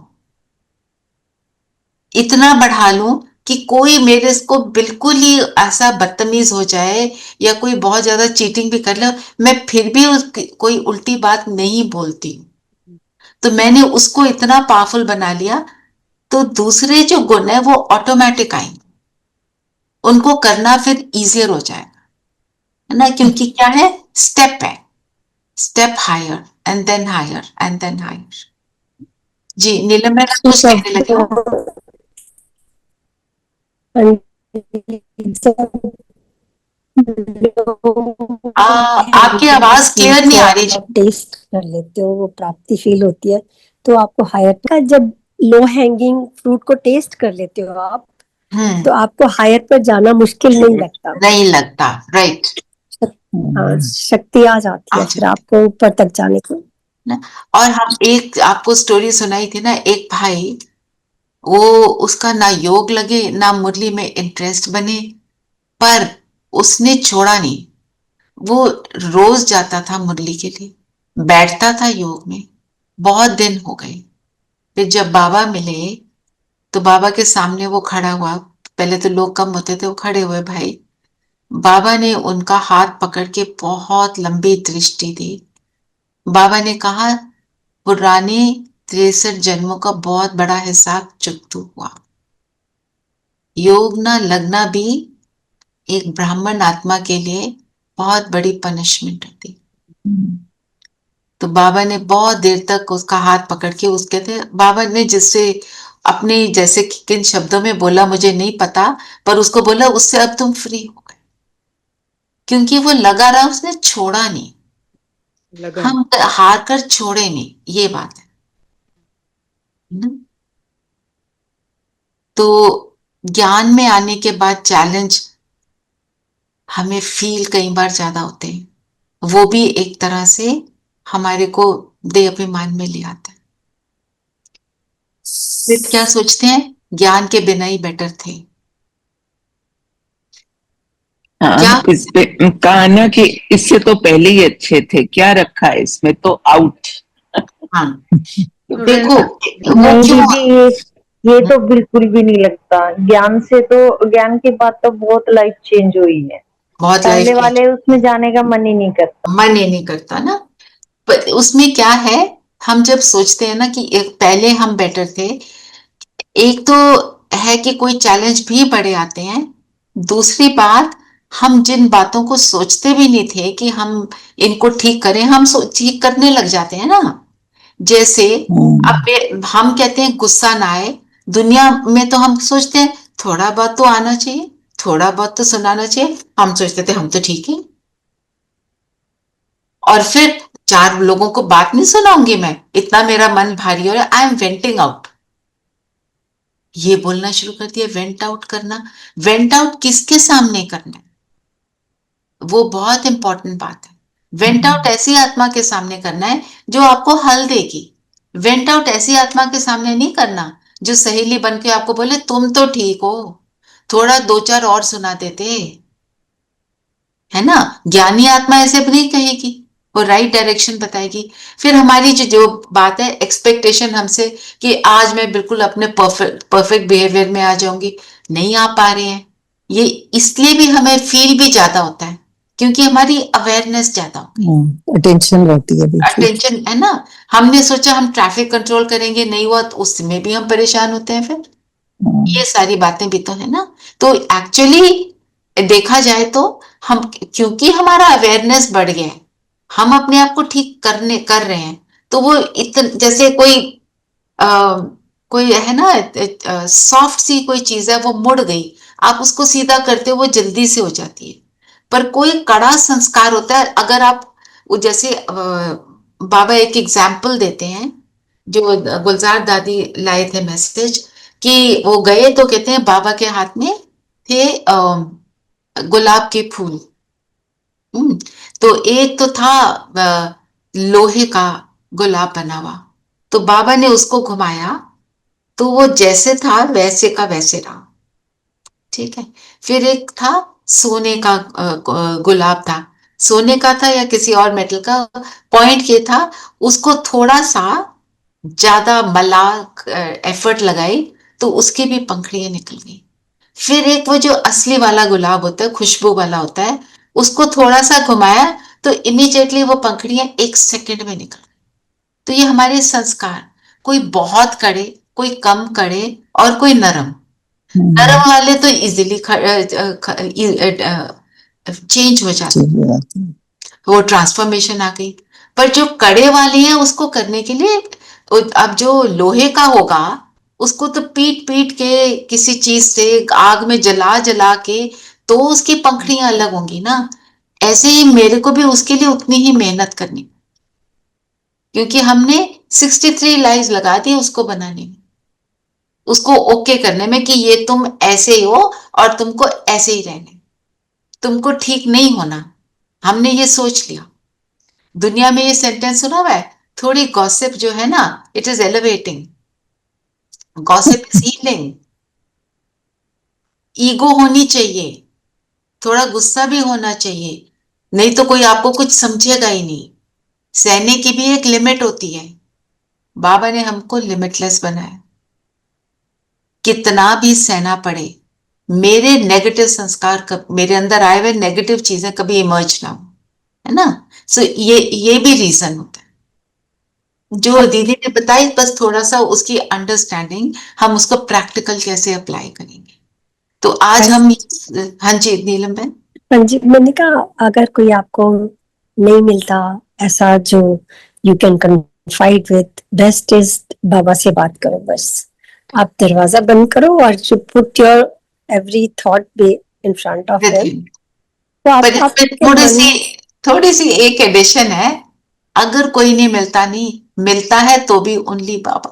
इतना बढ़ा लूं कि कोई मेरे को बिल्कुल ही ऐसा बदतमीज हो जाए या कोई बहुत ज्यादा चीटिंग भी कर ले, मैं फिर भी कोई उल्टी बात नहीं बोलती। तो मैंने उसको इतना पावरफुल बना लिया, तो दूसरे जो गुण है वो ऑटोमेटिक आएंगे, उनको करना फिर इजियर हो जाएगा, है ना। क्योंकि क्या है, स्टेप है, step higher and then higher and then higher. जी नीलम मैम, कुछ कहने लगे हो? आपकी आवाज क्लियर नहीं आ रही। टेस्ट कर लेते हो, वो प्राप्ति फील होती है, तो आपको हायर का, जब लो हैंगिंग फ्रूट को टेस्ट कर लेते हो आप, तो आपको हायर पर जाना मुश्किल नहीं लगता। नहीं लगता, राइट। हाँ, शक्ति आ जाती है फिर आपको ऊपर तक जाने को। और हम एक आपको स्टोरी सुनाई थी ना, एक भाई, वो उसका ना योग लगे ना मुरली में इंटरेस्ट बने, पर उसने छोड़ा नहीं, वो रोज जाता था मुरली के लिए, बैठता था योग में, बहुत दिन हो गए। फिर जब बाबा मिले तो बाबा के सामने वो खड़ा हुआ, पहले तो लोग कम होते थे, वो खड़े हुए भाई, बाबा ने उनका हाथ पकड़ के बहुत लंबी दृष्टि दी। बाबा ने कहा, पुराने 63 जन्मों का बहुत बड़ा हिसाब चुकता हुआ, योग ना लगना भी एक ब्राह्मण आत्मा के लिए बहुत बड़ी पनिशमेंट होती। तो बाबा ने बहुत देर तक उसका हाथ पकड़ के, उसके थे, बाबा ने जिससे अपने जैसे किन शब्दों में बोला मुझे नहीं पता, पर उसको बोला उससे अब तुम फ्री हो गए, क्योंकि वो लगा रहा, उसने छोड़ा नहीं, हम हार कर छोड़े नहीं, ये बात है ना? तो ज्ञान में आने के बाद चैलेंज हमें फील कई बार ज्यादा होते हैं, वो भी एक तरह से हमारे को देह अभिमान में ले आता है। फिर क्या सोचते हैं, ज्ञान के बिना ही बेटर थे। हाँ, इस पे कहा ना कि इससे तो पहले ही अच्छे थे, क्या रखा है इसमें, तो आउट। हाँ, देखो नहीं दीदी, ये तो बिल्कुल भी नहीं लगता। ज्ञान से तो, ज्ञान के बाद तो बहुत लाइफ चेंज हुई है, बहुत पहले वाले उसमें जाने का मन ही नहीं करता। मन ही नहीं करता ना। पर उसमें क्या है, हम जब सोचते हैं ना कि एक पहले हम बेटर थे, एक तो है कि कोई चैलेंज भी बड़े आते हैं, दूसरी बात हम जिन बातों को सोचते भी नहीं थे कि हम इनको ठीक करें, हम ठीक करने लग जाते हैं ना। जैसे अब हम कहते हैं गुस्सा ना आए, दुनिया में तो हम सोचते हैं थोड़ा बहुत तो आना चाहिए, थोड़ा बहुत तो सुनाना चाहिए। हम सोचते थे हम तो ठीक है, और फिर 4 लोगों को बात नहीं सुनाऊंगी मैं, इतना मेरा मन भारी हो रहा है, आई एम वेंटिंग आउट। ये बोलना शुरू कर दिया, वेंट आउट करना। वेंट आउट किसके सामने करना है, वो बहुत इंपॉर्टेंट बात है। वेंट आउट ऐसी आत्मा के सामने करना है जो आपको हल देगी। वेंट आउट ऐसी आत्मा के सामने नहीं करना जो सहेली बन के आपको बोले तुम तो ठीक हो, थोड़ा 2-4 और सुना देते, है ना। ज्ञानी आत्मा ऐसे भी नहीं कहेगी, वो राइट डायरेक्शन बताएगी। फिर हमारी जो बात है एक्सपेक्टेशन हमसे कि आज मैं बिल्कुल अपने परफेक्ट बिहेवियर में आ जाऊंगी, नहीं आ पा रहे हैं। ये इसलिए भी हमें फील भी ज्यादा होता है क्योंकि हमारी अवेयरनेस ज्यादा होती है, अटेंशन रहती है, अटेंशन है ना। हमने सोचा हम ट्रैफिक कंट्रोल करेंगे, नहीं हुआ तो उसमें भी हम परेशान होते हैं। फिर ये सारी बातें भी तो है ना। तो एक्चुअली देखा जाए तो हम, क्योंकि हमारा अवेयरनेस बढ़ गया है, हम अपने आप को ठीक कर रहे हैं, तो वो जैसे कोई है ना, सॉफ्ट सी कोई चीज है, वो मुड़ गई, आप उसको सीधा करते हो वो जल्दी से हो जाती है। पर कोई कड़ा संस्कार होता है, अगर आप वो जैसे बाबा एक एग्जाम्पल देते हैं, जो गुलजार दादी लाए थे मैसेज, कि वो गए तो कहते हैं बाबा के हाथ में थे गुलाब के फूल। तो एक तो था लोहे का गुलाब बना हुआ, तो बाबा ने उसको घुमाया तो वो जैसे था वैसे का वैसे रहा, ठीक है। फिर एक था सोने का गुलाब था, सोने का था या किसी और मेटल का, पॉइंट ये था उसको थोड़ा सा ज्यादा मला एफर्ट लगाई तो उसकी भी पंखड़ियां निकल गई। फिर एक वो जो असली वाला गुलाब होता है, खुशबू वाला होता है, उसको थोड़ा सा घुमाया तो इमीडिएटली वो पंखड़ियां 1 सेकंड में निकल गई। तो ये हमारे संस्कार, कोई बहुत कड़े, कोई कम कड़े, और कोई नरम। नरम वाले तो इजीली चेंज हो जाते, वो ट्रांसफॉर्मेशन आ गई। पर जो कड़े वाले हैं उसको करने के लिए, अब जो लोहे का होगा उसको तो पीट पीट के किसी चीज से आग में जला जला के तो उसकी पंखड़ियां अलग होंगी ना। ऐसे ही मेरे को भी उसके लिए उतनी ही मेहनत करनी, क्योंकि हमने 63 लाइव्स लगा दी उसको बनाने में, उसको ओके करने में कि ये तुम ऐसे ही हो और तुमको ऐसे ही रहने, तुमको ठीक नहीं होना। हमने ये सोच लिया। दुनिया में ये सेंटेंस सुना हुआ है, थोड़ी गॉसिप जो है ना, it is elevating, gossip is healing. Ego होनी चाहिए, थोड़ा गुस्सा भी होना चाहिए, नहीं तो कोई आपको कुछ समझेगा ही नहीं। सहने की भी एक लिमिट होती है। बाबा ने हमको लिमिटलेस बनाया, कितना भी सहना पड़े, मेरे नेगेटिव संस्कार मेरे अंदर आए हुए नेगेटिव चीजें कभी इमर्ज ना हो, है ना। सो ये भी रीजन होता है जो दीदी ने बताई। बस थोड़ा सा उसकी अंडरस्टैंडिंग, हम उसको प्रैक्टिकल कैसे अप्लाई करेंगे। तो आज हम, हाँ जी नीलम बहन। हाँ जी, मैंने कहा अगर कोई आपको नहीं मिलता ऐसा जो you can confide with, best is बाबा से बात करो। बस आप दरवाजा बंद करो और जो put your every thought be in front of him. तो आप थोड़ी सी एक एडिशन है, अगर कोई नहीं मिलता है तो भी ओनली बाबा।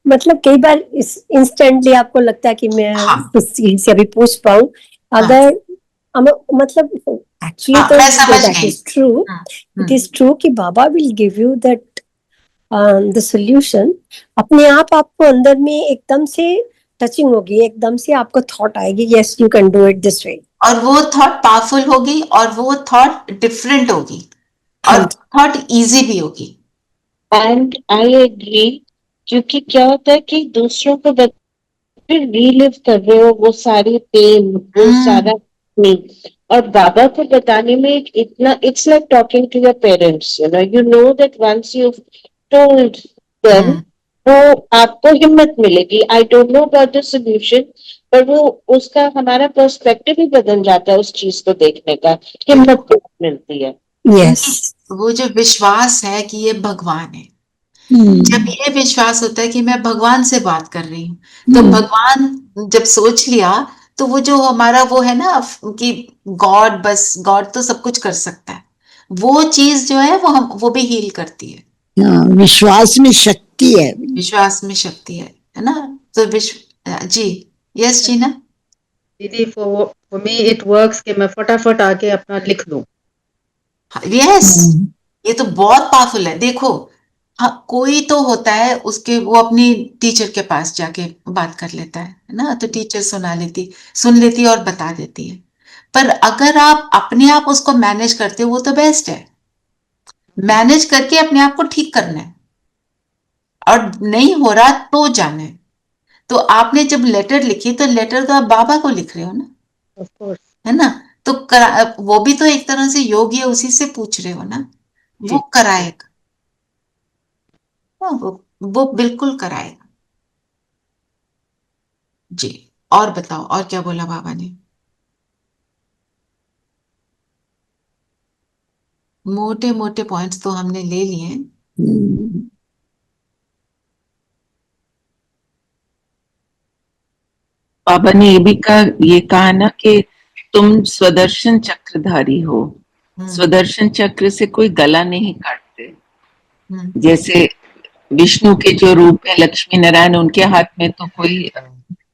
मतलब कई बार इंस्टेंटली आपको लगता है कि मैं कुछ चीज से अभी पूछ पाऊं, अगर मतलब एक्चुअली तो that is true, it is true कि बाबा will give you that the solution. अपने आप आपको अंदर में एकदम से टचिंग होगी, एकदम से आपको थॉट आएगी, yes you can do it this way, और वो थॉट पावरफुल होगी और वो थॉट डिफरेंट होगी और थॉट इजी भी होगी। एंड आई एग्री, क्योंकि क्या होता है कि दूसरों को रीलिव कर रहे हो वो सारी पेन, वो सारा नहीं, और बाबा को बताने में इतना, it's like talking to your parents, you know that once you told them, तो आपको हिम्मत मिलेगी। I don't know about the solution, पर वो उसका हमारा पर्सपेक्टिव ही बदल जाता है उस चीज को देखने का, हिम्मत मिलती है। यस, वो जो विश्वास है कि ये भगवान है, जब ये विश्वास होता है कि मैं भगवान से बात कर रही हूँ, तो भगवान जब सोच लिया, तो वो जो हमारा वो है ना कि गॉड, बस गॉड तो सब कुछ कर सकता है, वो चीज जो है वो भी हील करती है। विश्वास में शक्ति है। विश्वास में शक्ति है ना? तो जी, यस जीना। दीदी फॉर मी इट वर्क्स कि मैं फटाफट आके अपना लिख दूं। यस, ये तो बहुत पावरफुल है। देखो, हाँ, कोई तो होता है उसके, वो अपनी टीचर के पास जाके बात कर लेता है ना, तो टीचर सुन लेती है और बता देती है। पर अगर आप अपने आप उसको मैनेज करते हो, वो तो बेस्ट है। मैनेज करके अपने आप को ठीक करना है, और नहीं हो रहा तो जाना है। तो आपने जब लेटर लिखी, तो लेटर तो आप बाबा को लिख रहे हो ना, ऑफ कोर्स, है ना? तो वो भी तो एक तरह से योग है, उसी से पूछ रहे हो ना, वो कराएगा। हाँ, वो बिल्कुल कराएगा। जी, और बताओ, और क्या बोला बाबा ने? मोटे मोटे पॉइंट्स तो हमने ले लिए हैं। बाबा ने ये कहा ना कि तुम स्वदर्शन चक्रधारी हो। स्वदर्शन चक्र से कोई गला नहीं काटते। जैसे विष्णु के जो रूप है लक्ष्मी नारायण, उनके हाथ में तो कोई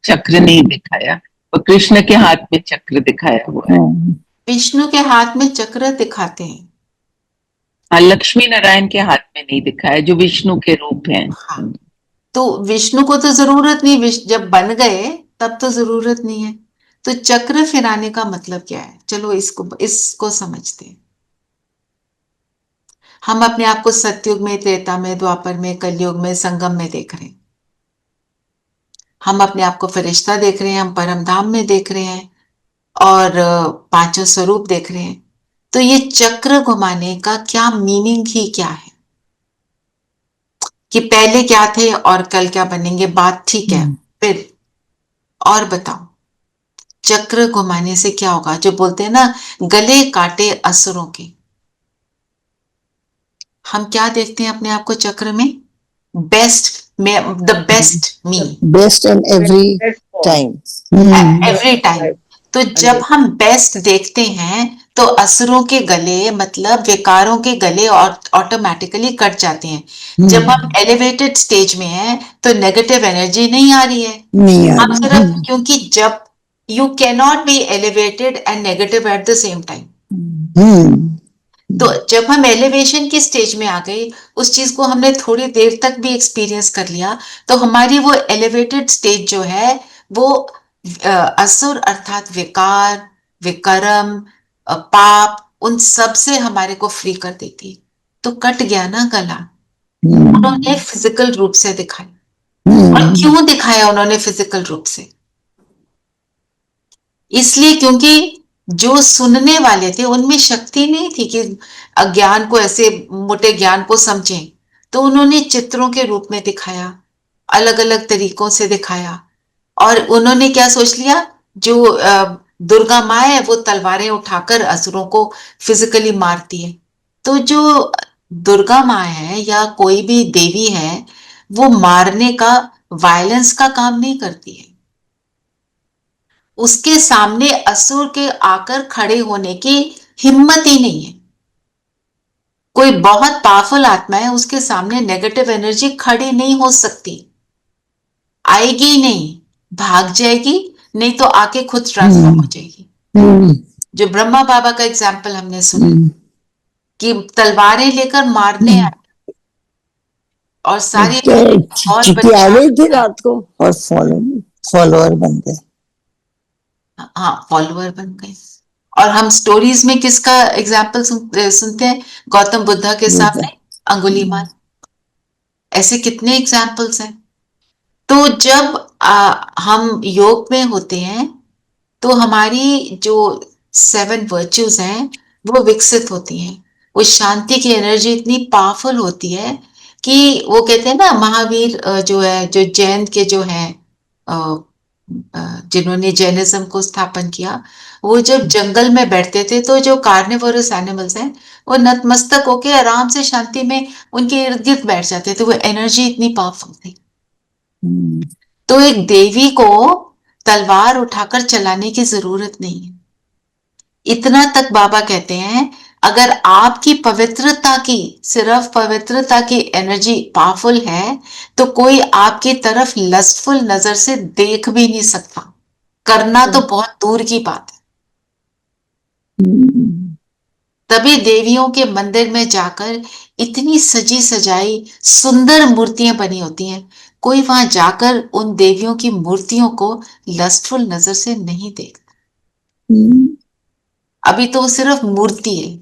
चक्र नहीं दिखाया, और कृष्ण के हाथ में चक्र दिखाया हुआ है। विष्णु के हाथ में चक्र दिखाते हैं, हाँ, लक्ष्मी नारायण के हाथ में नहीं दिखाया, जो विष्णु के रूप हैं। हाँ, तो विष्णु को तो जरूरत नहीं, जब बन गए तब तो जरूरत नहीं है। तो चक्र फिराने का मतलब क्या है? चलो इसको समझते हैं। हम अपने आप को सतयुग में, त्रेता में, द्वापर में, कलयुग में, संगम में देख रहे हैं। हम अपने आप को फरिश्ता देख रहे हैं, हम परम धाम में देख रहे हैं, और पांचों स्वरूप देख रहे हैं। तो ये चक्र घुमाने का क्या मीनिंग ही क्या है कि पहले क्या थे और कल क्या बनेंगे, बात ठीक है। फिर और बताओ, चक्र घुमाने से क्या होगा? जो बोलते हैं ना, गले काटे असुरों के। हम क्या देखते हैं अपने आप को चक्र में? The best me, best in every time, every time. तो जब हम बेस्ट देखते हैं, तो असुरों के गले, मतलब विकारों के गले ऑटोमेटिकली कट जाते हैं। जब हम एलिवेटेड स्टेज में हैं, तो नेगेटिव एनर्जी नहीं आ रही है। हम सिर्फ, क्योंकि जब you can not be elevated and negative at the same time. तो जब हम एलिवेशन की स्टेज में आ गए, उस चीज को हमने थोड़ी देर तक भी एक्सपीरियंस कर लिया, तो हमारी वो एलिवेटेड स्टेज जो है, वो असुर अर्थात विकार, विकर्म, पाप, उन सब से हमारे को फ्री कर देती। तो कट गया ना गला। उन्होंने फिजिकल रूप से दिखाया। और क्यों दिखाया उन्होंने फिजिकल रूप से? इसलिए क्योंकि जो सुनने वाले थे, उनमें शक्ति नहीं थी कि अज्ञान को, ऐसे मोटे ज्ञान को समझें। तो उन्होंने चित्रों के रूप में दिखाया, अलग अलग तरीकों से दिखाया। और उन्होंने क्या सोच लिया, जो दुर्गा माँ है, वो तलवारें उठाकर असुरों को फिजिकली मारती है। तो जो दुर्गा माँ है या कोई भी देवी है, वो मारने का, वायलेंस का काम नहीं करती है। उसके सामने असुर के आकर खड़े होने की हिम्मत ही नहीं है। कोई बहुत पावरफुल आत्मा है, उसके सामने नेगेटिव एनर्जी खड़ी नहीं हो सकती, आएगी नहीं, भाग जाएगी, नहीं तो आके खुद ट्रांसफॉर्म हो जाएगी। जो ब्रह्मा बाबा का एग्जाम्पल हमने सुना कि तलवारें लेकर मारने आए, और सारे आ गई थी रात को, और फॉलोअर बन गए। हाँ, फॉलोअर बन गए। और हम स्टोरीज में किसका एग्जाम्पल सुनते हैं? गौतम बुद्धा के सामने अंगुलीमाल। ऐसे कितने एग्जाम्पल्स हैं। तो जब हम योग में होते हैं, तो हमारी जो 7 वर्च्यूज हैं, वो विकसित होती हैं। वो शांति की एनर्जी इतनी पावरफुल होती है कि वो कहते हैं ना, महावीर जो है, जो जैन के जो है जिन्होंने जैनिज्म को स्थापन किया, वो जब जंगल में बैठते थे तो जो कार्निवोरस एनिमल्स हैं वो नतमस्तक होके आराम से शांति में उनके इर्द गिर्द बैठ जाते थे। वो एनर्जी इतनी पावरफुल थी। तो एक देवी को तलवार उठाकर चलाने की जरूरत नहीं है। इतना तक बाबा कहते हैं, अगर आपकी पवित्रता की, सिर्फ पवित्रता की एनर्जी पावरफुल है तो कोई आपकी तरफ लस्टफुल नजर से देख भी नहीं सकता। करना तो बहुत दूर की बात है। तभी देवियों के मंदिर में जाकर इतनी सजी सजाई सुंदर मूर्तियां बनी होती हैं। कोई वहां जाकर उन देवियों की मूर्तियों को लस्टफुल नजर से नहीं देखता। अभी तो सिर्फ मूर्ति है,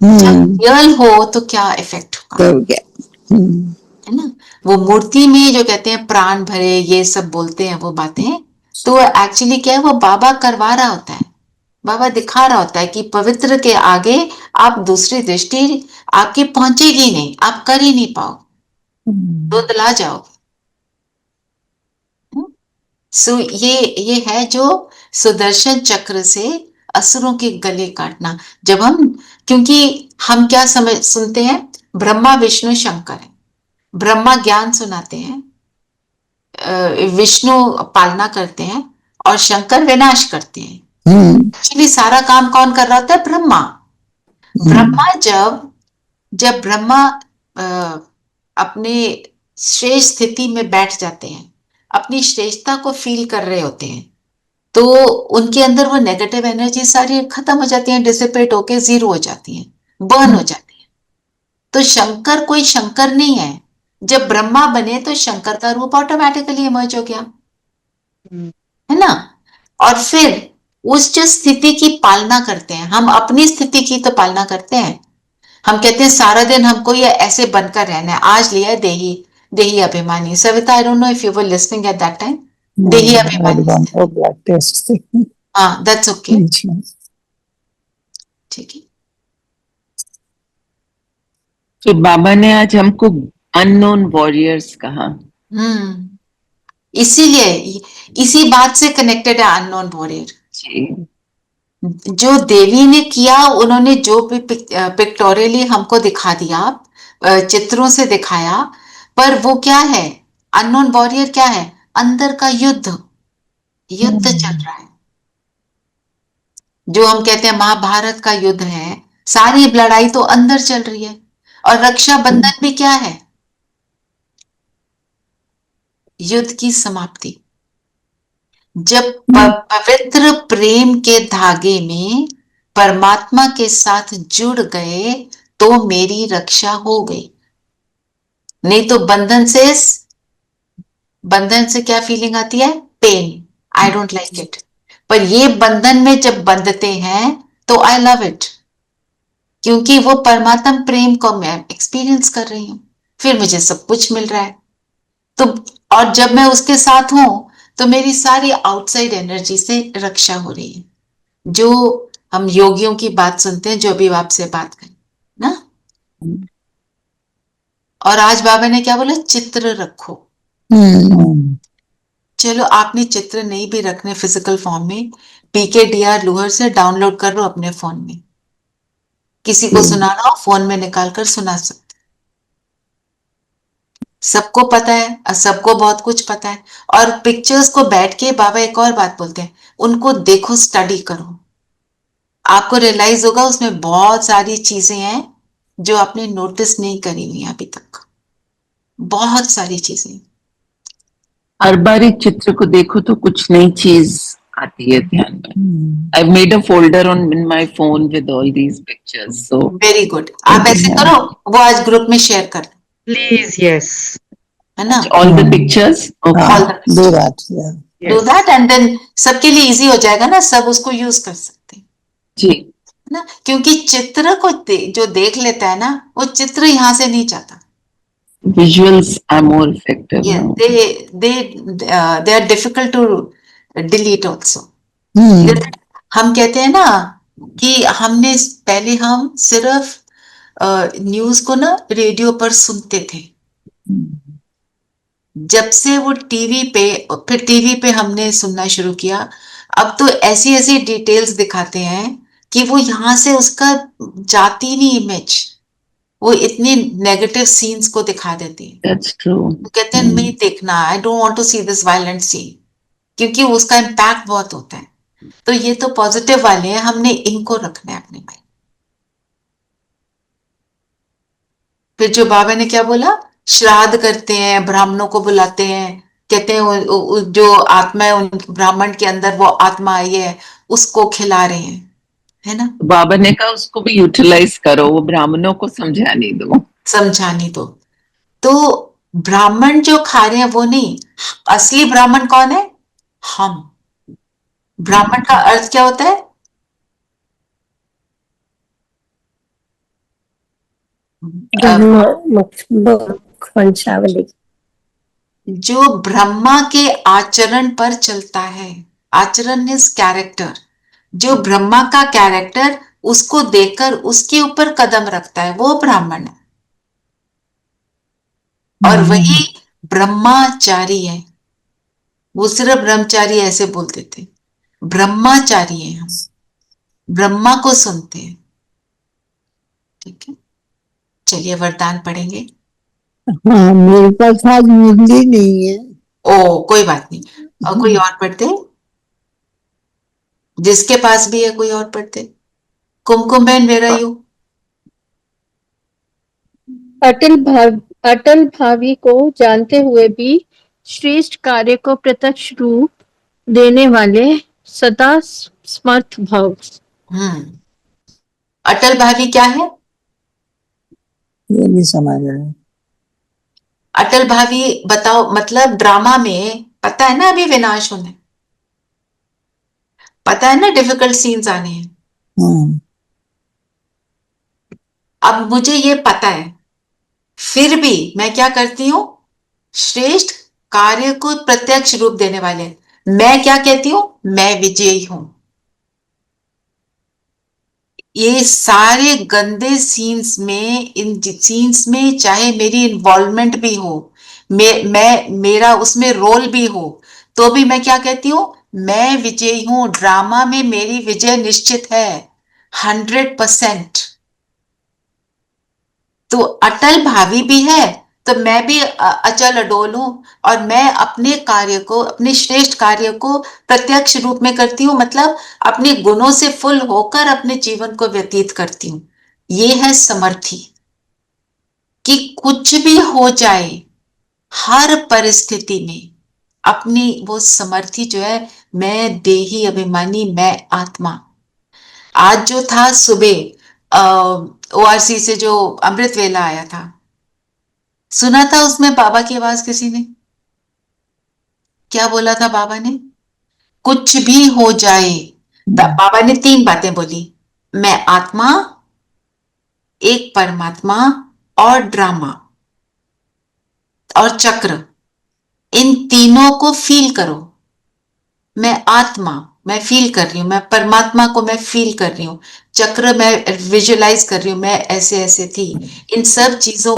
जब रियल हो तो क्या इफेक्ट होगा, है ना। वो मूर्ति में जो कहते हैं प्राण भरे, ये सब बोलते हैं वो बातें, तो एक्चुअली क्या है, वो बाबा करवा रहा होता है। बाबा दिखा रहा होता है कि पवित्र के आगे आप दूसरी दृष्टि आपकी पहुंचेगी नहीं, आप कर ही नहीं पाओगे, धुंधला जाओगे। सो ये है जो सुदर्शन चक्र से असुरों के गले काटना। जब हम, क्योंकि हम क्या समझ सुनते हैं, ब्रह्मा विष्णु शंकर है। ब्रह्मा ज्ञान सुनाते हैं, विष्णु पालना करते हैं और शंकर विनाश करते हैं। एक्चुअली सारा काम कौन कर रहा होता है? ब्रह्मा। ब्रह्मा जब ब्रह्मा अपने श्रेष्ठ स्थिति में बैठ जाते हैं, अपनी श्रेष्ठता को फील कर रहे होते हैं, तो उनके अंदर वो नेगेटिव एनर्जी सारी खत्म हो जाती है, डिसिपेट होके जीरो हो जाती है, बर्न हो जाती है। तो शंकर कोई शंकर नहीं है। जब ब्रह्मा बने तो शंकर का रूप ऑटोमेटिकली इमर्ज हो गया, है ना। और फिर उस जो स्थिति की पालना करते हैं, हम अपनी स्थिति की तो पालना करते हैं। हम कहते हैं सारा दिन हमको ये ऐसे बनकर रहना है। आज लिया देही अभिमानी। सविता, आई don't know if you were listening at that time. देही अभिमानी, हाँ, दैट्स ओके, ठीक है। तो बाबा ने आज हमको अननोन वॉरियर्स कहा। इसीलिए इसी बात से कनेक्टेड है अननोन वॉरियर। जो देवी ने किया, उन्होंने जो भी पिक्टोरियली हमको दिखा दिया, चित्रों से दिखाया, पर वो क्या है? अननोन वॉरियर क्या है? अंदर का युद्ध चल रहा है। जो हम कहते हैं महाभारत का युद्ध है, सारी लड़ाई तो अंदर चल रही है। और रक्षाबंधन भी क्या है? युद्ध की समाप्ति। जब पवित्र प्रेम के धागे में परमात्मा के साथ जुड़ गए तो मेरी रक्षा हो गई। नहीं तो बंधन से क्या फीलिंग आती है? Pain, I don't like it. पर ये बंधन में जब बंधते हैं तो आई लव इट, क्योंकि वो परमात्मा प्रेम को मैं एक्सपीरियंस कर रही हूं, फिर मुझे सब कुछ मिल रहा है। तो और जब मैं उसके साथ हूं तो मेरी सारी आउटसाइड एनर्जी से रक्षा हो रही है। जो हम योगियों की बात सुनते हैं, जो अभी आपसे बात करें ना, और आज बाबा ने क्या बोला? चित्र रखो। चलो, आपने चित्र नहीं भी रखने फिजिकल फॉर्म में, PKDR लोअर से डाउनलोड कर लो अपने फोन में। किसी को सुनाना हो, फोन में निकाल कर सुना सकते। सबको पता है, सबको बहुत कुछ पता है। और पिक्चर्स को बैठ के बाबा एक और बात बोलते हैं, उनको देखो, स्टडी करो, आपको रियलाइज होगा उसमें बहुत सारी चीजें हैं जो आपने नोटिस नहीं करी हुई अभी तक। बहुत सारी चीजें। हर बार एक चित्र को देखो तो कुछ नई चीज आती है ध्यान में। I've made a folder in my phone with all these pictures. So very good. आप ऐसे करो, वो आज ग्रुप में शेयर कर प्लीज। यस, है ना, all the pictures. do that, do that, and then सबके लिए इजी हो जाएगा ना, सब उसको यूज कर सकते हैं जी ना। क्योंकि चित्र को जो देख लेता है ना, वो चित्र यहाँ से नहीं जाता। Visuals are more effective. Yeah, they are difficult to delete also. हम कहते हैं ना कि हमने पहले हम सिर्फ न्यूज को ना रेडियो पर सुनते थे, जब से वो टीवी पे, फिर टीवी पे हमने सुनना शुरू किया, अब तो ऐसी ऐसी डिटेल्स दिखाते हैं कि वो यहाँ से उसका जाती नहीं इमेज, वो इतनी नेगेटिव सीन्स को दिखा देती है। That's true. वो कहते हैं नहीं देखना, I don't want to see this violent scene, क्योंकि उसका इम्पैक्ट बहुत होता है। तो ये तो पॉजिटिव वाले हैं, हमने इनको रखना है अपने माइंड। फिर जो बाबा ने क्या बोला, श्राद्ध करते हैं, ब्राह्मणों को बुलाते हैं, कहते हैं जो आत्मा है उन ब्राह्मण के अंदर वो आत्मा आई है, उसको खिला रहे हैं, है ना। बाबा ने कहा उसको भी यूटिलाइज करो, वो ब्राह्मणों को समझाने दो, समझाने दो। तो ब्राह्मण जो खा रहे हैं वो नहीं, असली ब्राह्मण कौन है, हम। ब्राह्मण का अर्थ क्या होता है, वंशावली, जो ब्रह्मा के आचरण पर चलता है। आचरण इज कैरेक्टर, जो ब्रह्मा का कैरेक्टर उसको देखकर उसके ऊपर कदम रखता है, वो ब्राह्मण है। और वही ब्रह्माचारी है। वो सिर्फ ब्रह्मचारी ऐसे बोलते थे, ब्रह्माचारी है हम, ब्रह्मा को सुनते हैं। ठीक है, चलिए वरदान पढ़ेंगे। हाँ, मेरे पास आज मुरली नहीं है। ओ कोई बात नहीं, और कोई और पढ़ते, जिसके पास भी है कोई और पढ़ते। कुमकुम बहन, वेर आर यू? अटल भावी को जानते हुए भी श्रेष्ठ कार्य को प्रत्यक्ष रूप देने वाले सदा समर्थ भव। अटल भावी क्या है, ये नहीं समझ रहे। अटल भावी बताओ। मतलब ड्रामा में पता है ना अभी विनाश होना है, पता है ना डिफिकल्ट सीन्स आने हैं। अब मुझे ये पता है, फिर भी मैं क्या करती हूं, श्रेष्ठ कार्य को प्रत्यक्ष रूप देने वाले, मैं क्या कहती हूं, मैं विजयी हूं। ये सारे गंदे सीन्स में, इन सीन्स में चाहे मेरी इन्वॉल्वमेंट भी हो, मेरा उसमें रोल भी हो, तो भी मैं क्या कहती हूं, मैं विजयी हूं। ड्रामा में मेरी विजय निश्चित है 100%। तो अटल भावी भी है, तो मैं भी अचल अडोल हूं, और मैं अपने कार्य को, अपने श्रेष्ठ कार्य को प्रत्यक्ष रूप में करती हूं। मतलब अपने गुणों से फुल होकर अपने जीवन को व्यतीत करती हूं। ये है समर्थी, कि कुछ भी हो जाए हर परिस्थिति में अपनी वो समर्थी जो है, मैं देही अभिमानी, मैं आत्मा। आज जो था सुबह ORC से जो अमृत वेला आया था, सुना था उसमें बाबा की आवाज किसी ने? क्या बोला था बाबा ने? कुछ भी हो जाए, बाबा ने 3 बातें बोली, मैं आत्मा, एक परमात्मा और ड्रामा और चक्र, इन तीनों को फील करो। मैं आत्मा, मैं फील कर रही हूं, मैं परमात्मा को मैं फील कर रही हूं, चक्र मैं विजुअलाइज कर रही हूं, मैं ऐसे ऐसे थी। इन सब चीजों